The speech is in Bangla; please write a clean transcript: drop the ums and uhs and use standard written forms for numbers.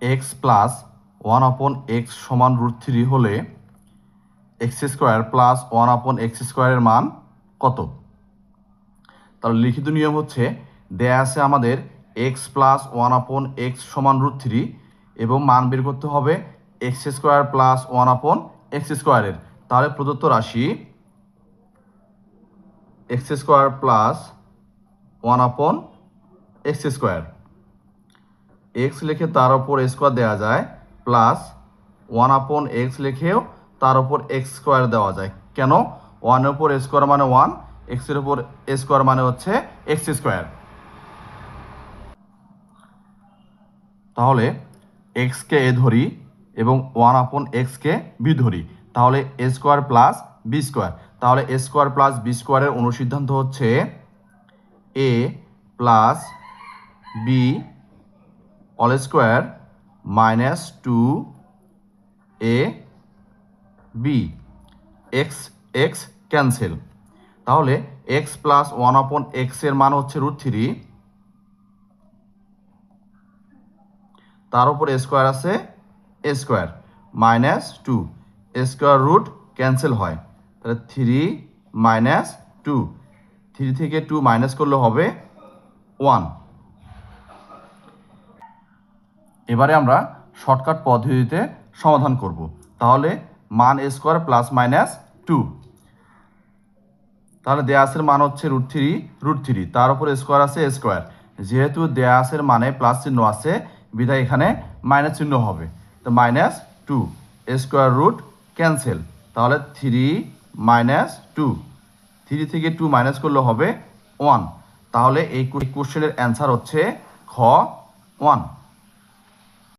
এক্স প্লাস 1/x সমান √3 হলে এক্স স্কোয়ার প্লাস 1/x স্কোয়ারের মান কত? তাহলে লিখিত নিয়ম হচ্ছে, দেয়া আছে আমাদের এক্স প্লাস 1/x সমান √3 এবং মান বের করতে হবে এক্স স্কোয়ার প্লাস 1/x স্কোয়ারের। তাহলে প্রদত্ত রাশি x square plus 1/x square, x লিখে তার উপর স্কোয়ার দেওয়া যায়, প্লাস 1/x লিখেও তার উপর এক্স স্কোয়ার দেওয়া যায়। কেন? 1-এর উপর স্কোয়ার মানে 1, এক্সের উপর স্কোয়ার মানে হচ্ছে এক্স স্কোয়ার। তাহলে এক্সকে এ ধরি এবং 1/x-কে বি ধরি, তাহলে A square plus B square. তাহলে এ স্কোয়ার প্লাস বি স্কোয়ারের অনুসিদ্ধান্ত হচ্ছে A plus B all square minus 2 A B, X X cancel. তাহলে এক্স প্লাস 1/x এর মান হচ্ছে √3, তার উপর স্কোয়ার আছে A square minus 2, square root cancel হয়, তাহলে 3 মাইনাস 2, 3 থেকে 2 মাইনাস করলে হবে 1। এবারে আমরা শর্টকাট পদ্ধতিতে সমাধান করব। তাহলে মান এ স্কোয়ার প্লাস মাইনাস 2, তাহলে দেয়া আছে মান হচ্ছে √3, তার উপর স্কোয়ার আছে স্কোয়ার, যেহেতু দেয়া আছে মানে প্লাস চিহ্ন আছে বিধায় এখানে মাইনাস চিহ্ন হবে, তো মাইনাস 2, স্কোয়ার রুট ক্যান্সেল, তাহলে 3 মাইনাস 2, 3 থেকে 2 মাইনাস করলে হবে 1। তাহলে এই কোশ্চেনের অ্যান্সার হচ্ছে খ 1।